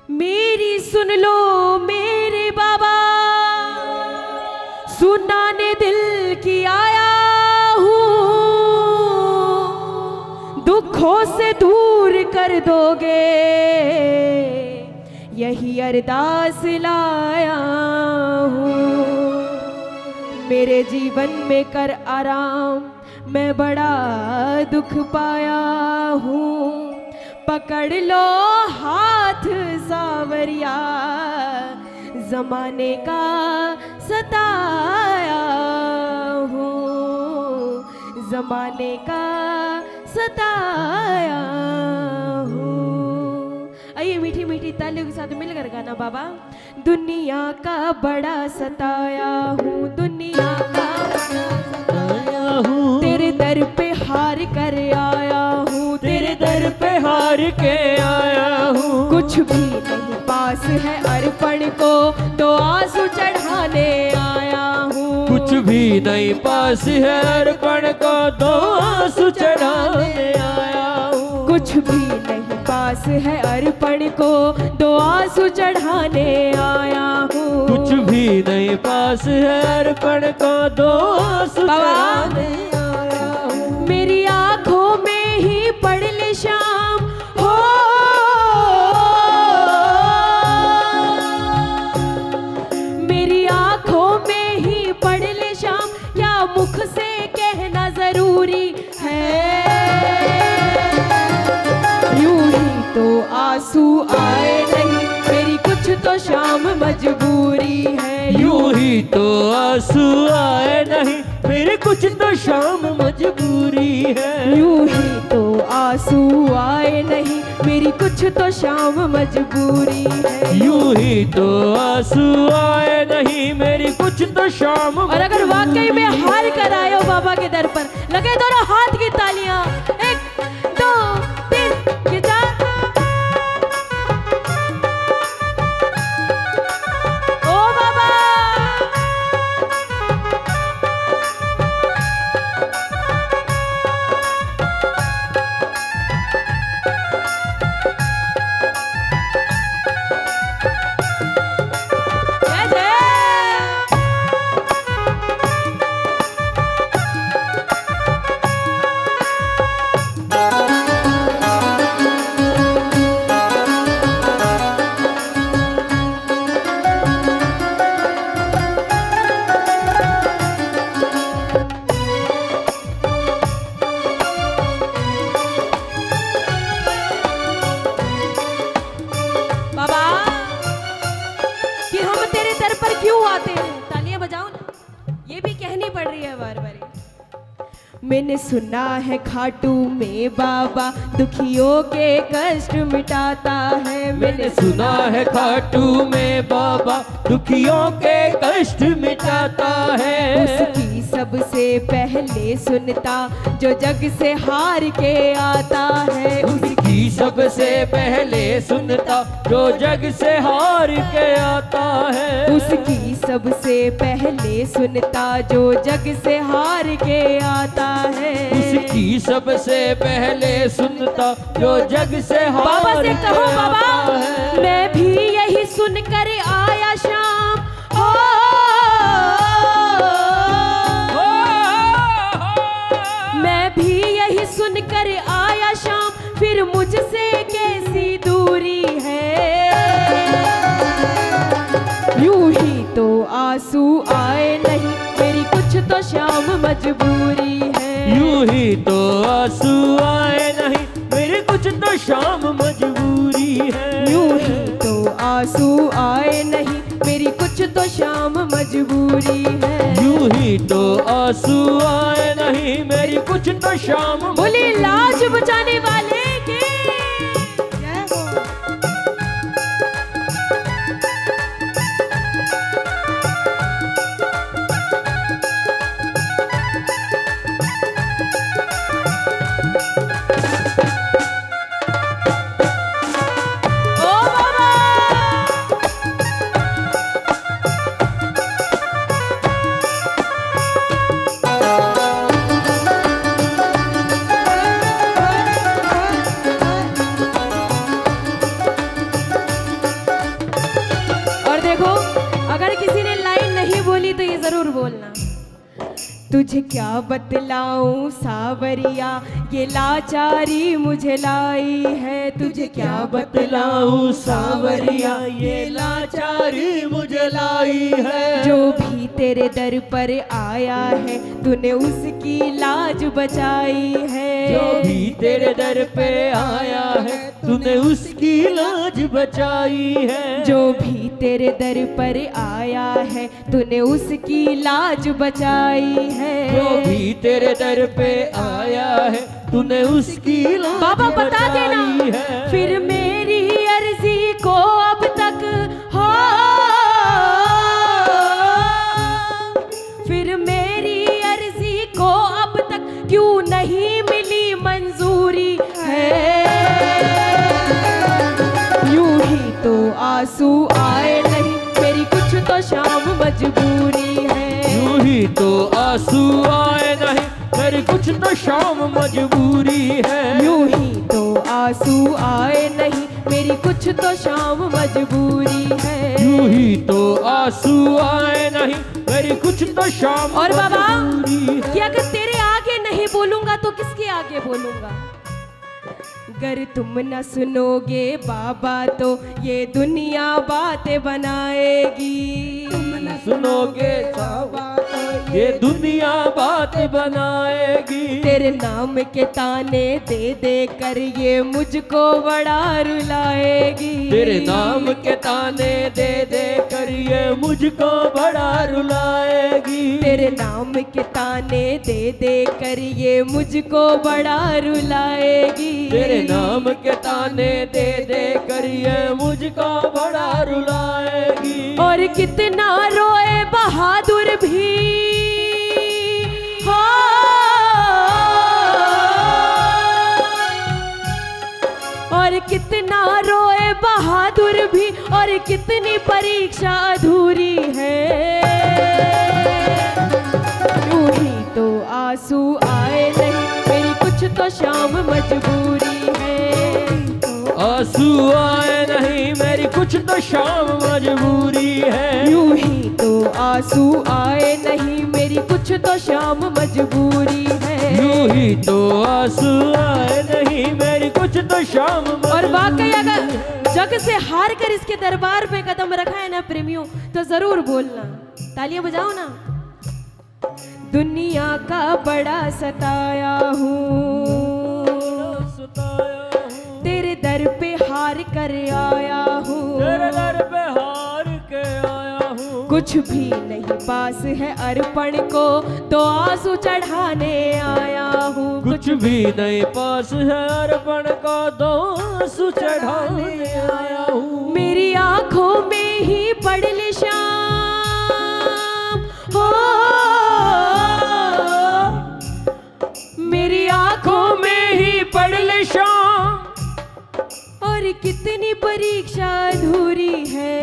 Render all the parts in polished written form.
मेरी सुन लो मेरे बाबा, सुनाने दिल की आया हूँ, दुखों से दूर कर दोगे यही अरदास लाया हूँ। मेरे जीवन में कर आराम, मैं बड़ा दुख पाया हूँ, पकड़ लो हाथ सावरिया, जमाने का सताया हूँ, जमाने का सताया हूँ। आइए मीठी मीठी तालियों के साथ मिलकर गाना बाबा। दुनिया का बड़ा सताया हूँ, दुनिया का बड़ा सताया हूँ, तेरे दर पे हार कर आया हूँ, तेरे दर पे हार के आया हूँ। कुछ भी नहीं पास है अर्पण को, तो आंसू चढ़ाने आया हूँ। कुछ भी नहीं पास है अर्पण को, तो आंसू चढ़ाने आया हूँ। कुछ भी नहीं पास है अर्पण को, दो आंसू चढ़ाने आया हूँ। कुछ भी नहीं पास है अर्पण को, दो आंसू चढ़ाने आया हूँ। मेरी आंखों में ही पड़ ले शाम हो, मेरी आंखों में ही पड़ ले शाम, क्या मुख से कहना जरूरी है। यूं ही तो आंसू आए नहीं, मेरी कुछ तो शाम मजबूरी है। यूं ही तो आंसू आए नहीं, मेरी कुछ तो शाम मजबूरी है। यूं ही तो आंसू आए नहीं, मेरी कुछ तो शाम मजबूरी है। यूं ही तो आंसू आए नहीं, मेरी कुछ तो शाम। और अगर वाकई में हार कर आए हो बाबा के दर पर, लगे दोनों हाथ की तालियां, 1 2 3 ये 4। ओ बाबा जय जय। बाबा कि हम तेरे दर पर क्यों आते हैं, तालियां बजाओ ना, ये भी कहनी पड़ रही है बार बार। मैंने सुना है खाटू में बाबा दुखियों के कष्ट मिटाता है। मैंने सुना है खाटू में बाबा दुखियों के कष्ट मिटाता है। उसकी सबसे पहले सुनता जो जग से हार के आता है। उसकी सबसे पहले सुनता जो जग से हार के आता है। उसकी सबसे पहले सुनता जो जग से हार के आता है। उसकी सबसे पहले सुनता जो जग से बाबा हार से के कहो बाबा, आता है। मैं भी यही सुनकर आया शाम हो, मैं भी यही सुनकर आया शाम, फिर मुझसे कैसी दूरी है। यूं ही तो आंसू आए नहीं, मेरी कुछ तो शाम मजबूरी है। यूं ही तो आंसू आए नहीं, मेरी कुछ तो शाम मजबूरी है। यूं ही तो आंसू आए नहीं, मेरी कुछ तो शाम मजबूरी है। यूं ही तो आंसू आए नहीं, मेरी कुछ तो शाम। बोली लाज बचाने वाले की जय हो। ओ बाबा अगर किसी ने लाइन नहीं बोली तो ये जरूर बोलना। तुझे क्या बतलाऊं सावरिया, ये लाचारी मुझे लाई है। तुझे क्या बतलाऊं सावरिया, ये लाचारी मुझे लाई है। जो भी तेरे दर पर आया है, तूने उसकी लाज बचाई है। जो भी तेरे दर पे आया है, तूने उसकी लाज बचाई है। जो भी तेरे दर पर आया है, तूने उसकी लाज बचाई है। जो भी तेरे दर पे आया है, तूने उसकी लाज बाबा बता देना बचाई है। फिर मेरी अर्जी को अब तक हो, फिर मेरी अर्जी को अब तक क्यों नहीं मिली मंजूरी है। यूं ही तो आंसू आए नहीं, मेरी कुछ तो शाम मजबूरी है। यूं ही तो आंसू आए नहीं, मेरी कुछ तो शाम मजबूरी है। यूं ही तो आंसू आए नहीं, मेरी कुछ तो शाम मजबूरी है। यूं ही तो आंसू आए नहीं, मेरी कुछ तो शाम और बाबा मजबूरी है। कि अगर तेरे आगे नहीं बोलूंगा तो किसके आगे बोलूंगा। अगर तुम न सुनोगे बाबा तो ये दुनिया बातें बनाएगी। सुनोगे बाबा तो ये दुनिया बात बनाएगी। तेरे नाम के ताने दे दे कर ये मुझको बड़ा रुलाएगी। तेरे नाम के ताने दे दे कर ये मुझको बड़ा रुलाएगी। तेरे नाम के ताने दे दे कर ये मुझको बड़ा रुलाएगी। तेरे नाम के ताने दे दे कर ये मुझको बड़ा रुलाएगी। और कितना रोए बहादुर भी हो, और कितना रोए बहादुर भी, और कितनी परीक्षा अधूरी है। यूं ही तो आंसू आए नहीं, मेरी कुछ तो शाम मजबूरी है। आंसू आए नहीं, मेरी कुछ तो शाम मजबूरी है। यूं ही तो आंसू आए नहीं, मेरी कुछ तो शाम मजबूरी है। यूं ही तो आंसू आए नहीं, मेरी कुछ तो शाम मजबूरी। और वाकई अगर जग से हार कर इसके दरबार पे कदम रखा है ना प्रेमियों, तो जरूर बोलना, तालियां बजाओ ना। दुनिया का बड़ा सताया हूँ, तेरे दर पे हार कर आया हूँ। तेरे दर पे हार के आया हूँ। कुछ भी नहीं पास है अर्पण को, तो आंसू चढ़ाने आया हूँ। कुछ भी नहीं पास है अर्पण को, तो आंसू चढ़ाने आया हूँ। मेरी आंखों में ही पड़ ले शाम हो, मेरी आंखों में ही पड़ ले शाम। और कितनी परीक्षा अधूरी है।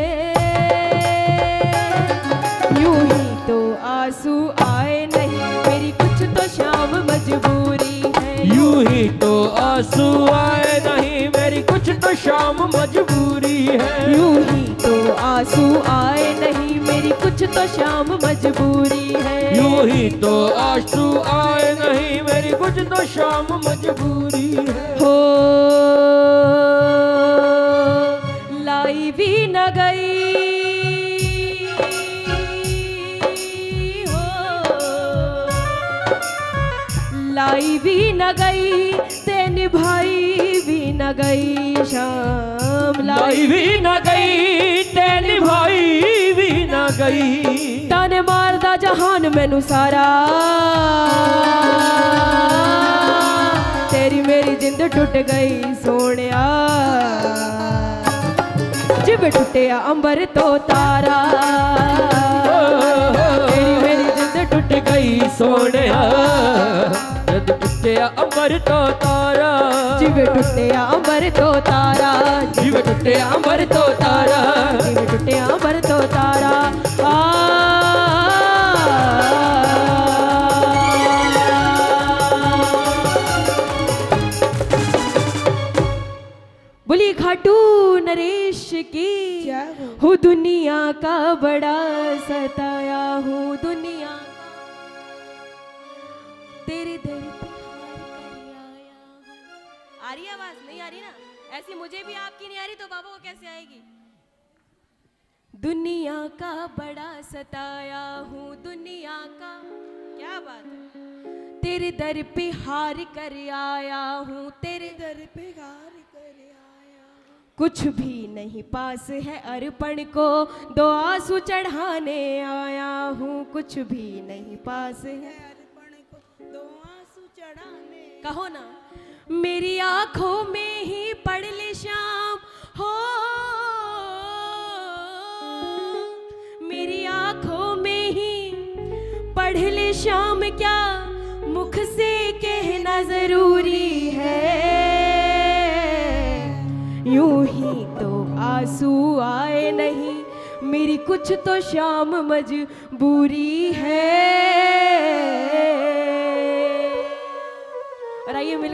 यूं ही तो आंसू आए नहीं, मेरी कुछ तो शाम मजबूरी है। यूं ही तो आंसू आए नहीं, मेरी कुछ तो शाम मजबूरी है। यूं ही तो आंसू आए नहीं, मेरी कुछ तो शाम मजबूरी है। यूं ही तो आंसू आए नहीं, मेरी कुछ तो शाम मजबूरी है। हो लाई भी न गई हो, लाई भी न गई ते निभाई भी न गई शाम। लाई भी न गई ते निभाई भी न गई। ताने मारदा जहान मैनू सारा, तेरी मेरी जिंद टुट गई सोनिया। जिब टुटिया अंबर तो तारा, तेरी मेरी जिंद टुट गई सोनिया। जद टुटिया अंबर तो तारा, जिब टुटिया अंबर तो तारा, जिब टुटिया अंबर तो तारा, जिब टुटिया अंबर तो तारा। बोली खाटू नरेश की जय हो। हूँ दुनिया का बड़ा सताया हूँ, दुनिया तेरे दर पे हार कर आया हूँ। आ रही है आवाज? नहीं आ रही ना? ऐसी मुझे भी आपकी नहीं आ रही तो बाबा को कैसे आएगी? दुनिया का बड़ा सताया हूँ, दुनिया का, क्या बात है, तेरे दर पे हार कर आया हूँ, तेरे दर पे हार कर आया हूँ। कुछ भी नहीं पास है अर्पण को, दो आंसू चढ़ाने आया हूँ, कुछ भी नहीं पास है। अर्पण को दो आंसू चढ़ाने। कहो ना, मेरी आंखों में ही पड़ ले शाम हो, मेरी आंखों में ही पढ़ ले शाम, क्या मुख से कहना जरूरी है, यूं ही तो आंसू आए नहीं, मेरी कुछ तो शाम मजबूरी है। और आइए मिलकर